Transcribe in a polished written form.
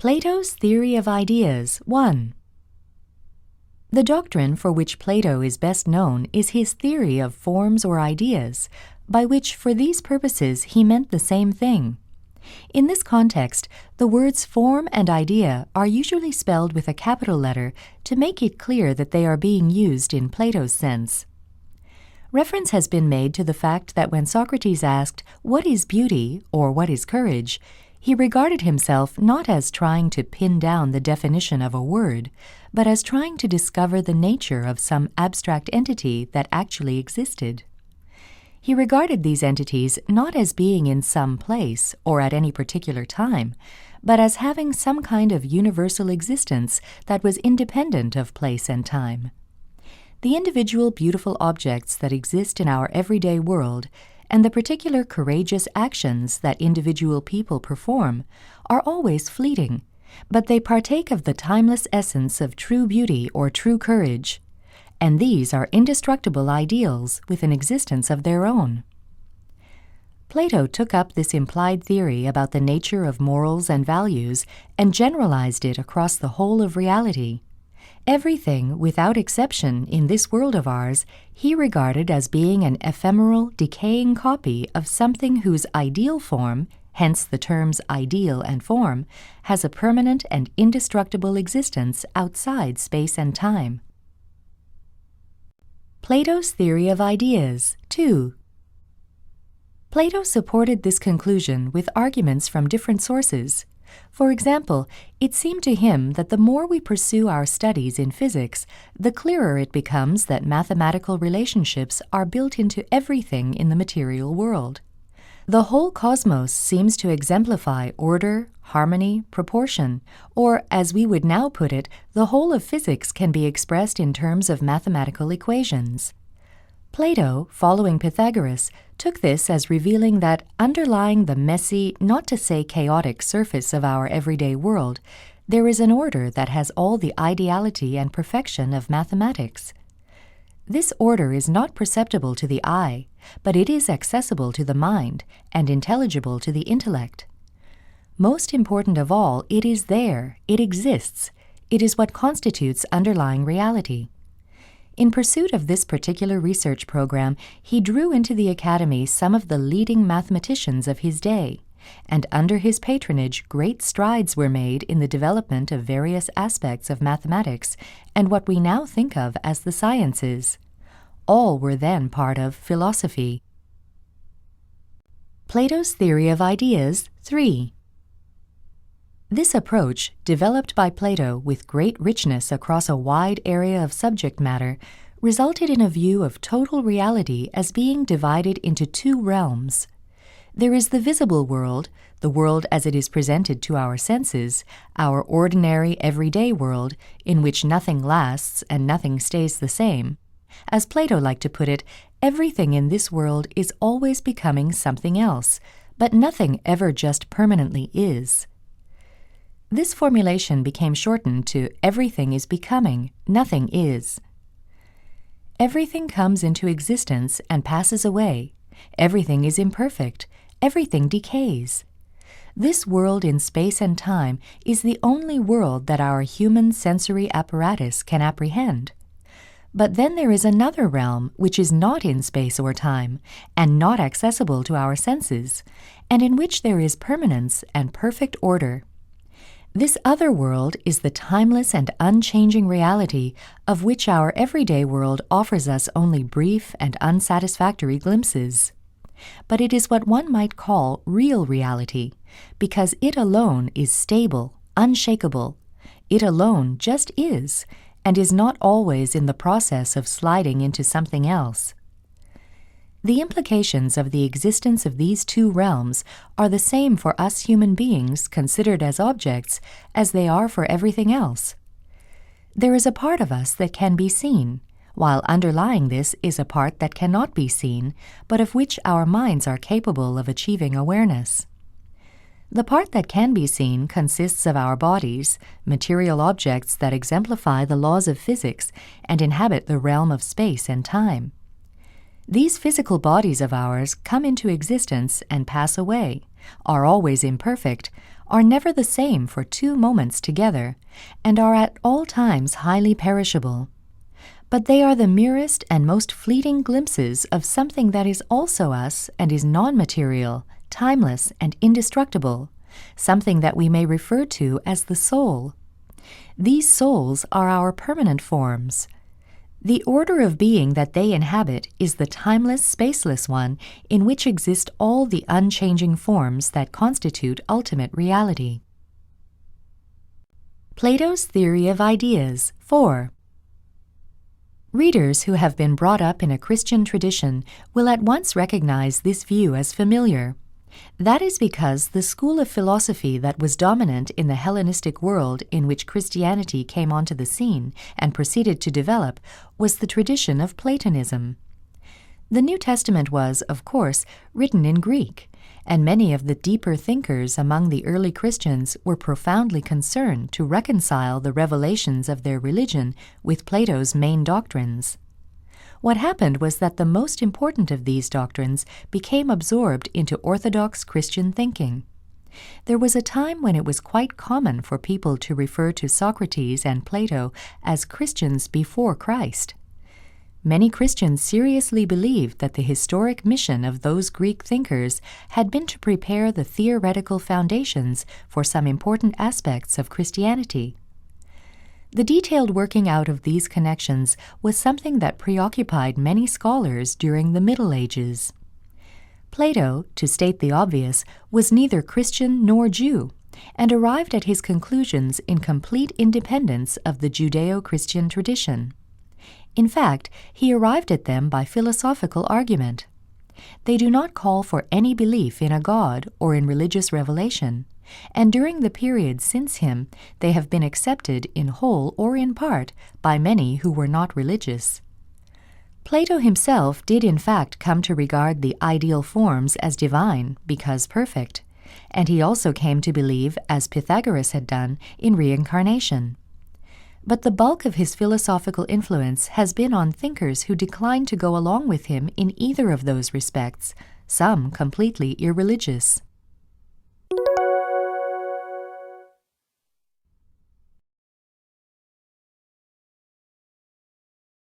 Plato's Theory of Ideas 1. The doctrine for which Plato is best known is his theory of forms or ideas, by which for these purposes he meant the same thing. In this context, the words form and idea are usually spelled with a capital letter to make it clear that they are being used in Plato's sense. Reference has been made to the fact that when Socrates asked, "What is beauty?" or "What is courage?" he regarded himself not as trying to pin down the definition of a word, but as trying to discover the nature of some abstract entity that actually existed. He regarded these entities not as being in some place or at any particular time, but as having some kind of universal existence that was independent of place and time. The individual beautiful objects that exist in our everyday world and the particular courageous actions that individual people perform are always fleeting, but they partake of the timeless essence of true beauty or true courage, and these are indestructible ideals with an existence of their own. Plato took up this implied theory about the nature of morals and values and generalized it across the whole of reality. Everything, without exception, in this world of ours, he regarded as being an ephemeral, decaying copy of something whose ideal form, hence the terms ideal and form, has a permanent and indestructible existence outside space and time. Plato's Theory of Ideas 2. Plato supported this conclusion with arguments from different sources. For example, it seemed to him that the more we pursue our studies in physics, the clearer it becomes that mathematical relationships are built into everything in the material world. The whole cosmos seems to exemplify order, harmony, proportion, or, as we would now put it, the whole of physics can be expressed in terms of mathematical equations. Plato, following Pythagoras, took this as revealing that underlying the messy, not to say chaotic surface of our everyday world, there is an order that has all the ideality and perfection of mathematics. This order is not perceptible to the eye, but it is accessible to the mind and intelligible to the intellect. Most important of all, it is there, it exists, it is what constitutes underlying reality. In pursuit of this particular research program, he drew into the academy some of the leading mathematicians of his day, and under his patronage great strides were made in the development of various aspects of mathematics and what we now think of as the sciences. All were then part of philosophy. Plato's Theory of Ideas 3. This approach, developed by Plato with great richness across a wide area of subject matter, resulted in a view of total reality as being divided into two realms. There is the visible world, the world as it is presented to our senses, our ordinary everyday world, in which nothing lasts and nothing stays the same. As Plato liked to put it, everything in this world is always becoming something else, but nothing ever just permanently is. This formulation became shortened to everything is becoming, nothing is. Everything comes into existence and passes away. Everything is imperfect. Everything decays. This world in space and time is the only world that our human sensory apparatus can apprehend. But then there is another realm which is not in space or time, and not accessible to our senses, and in which there is permanence and perfect order. This other world is the timeless and unchanging reality of which our everyday world offers us only brief and unsatisfactory glimpses. But it is what one might call real reality, because it alone is stable, unshakable. It alone just is, and is not always in the process of sliding into something else. The implications of the existence of these two realms are the same for us human beings considered as objects as they are for everything else. There is a part of us that can be seen, while underlying this is a part that cannot be seen, but of which our minds are capable of achieving awareness. The part that can be seen consists of our bodies, material objects that exemplify the laws of physics and inhabit the realm of space and time. These physical bodies of ours come into existence and pass away, are always imperfect, are never the same for 2 moments together, and are at all times highly perishable. But they are the merest and most fleeting glimpses of something that is also us and is non-material, timeless, and indestructible, something that we may refer to as the soul. These souls are our permanent forms. The order of being that they inhabit is the timeless, spaceless one in which exist all the unchanging forms that constitute ultimate reality. Plato's Theory of Ideas. 4. Readers who have been brought up in a Christian tradition will at once recognize this view as familiar. That is because the school of philosophy that was dominant in the Hellenistic world in which Christianity came onto the scene and proceeded to develop was the tradition of Platonism. The New Testament was, of course, written in Greek, and many of the deeper thinkers among the early Christians were profoundly concerned to reconcile the revelations of their religion with Plato's main doctrines. What happened was that the most important of these doctrines became absorbed into orthodox Christian thinking. There was a time when it was quite common for people to refer to Socrates and Plato as Christians before Christ. Many Christians seriously believed that the historic mission of those Greek thinkers had been to prepare the theoretical foundations for some important aspects of Christianity. The detailed working out of these connections was something that preoccupied many scholars during the Middle Ages. Plato, to state the obvious, was neither Christian nor Jew, and arrived at his conclusions in complete independence of the Judeo-Christian tradition. In fact, he arrived at them by philosophical argument. They do not call for any belief in a God or in religious revelation, and during the period since him, they have been accepted in whole or in part by many who were not religious. Plato himself did in fact come to regard the ideal forms as divine because perfect, and he also came to believe, as Pythagoras had done, in reincarnation. But the bulk of his philosophical influence has been on thinkers who declined to go along with him in either of those respects, some completely irreligious.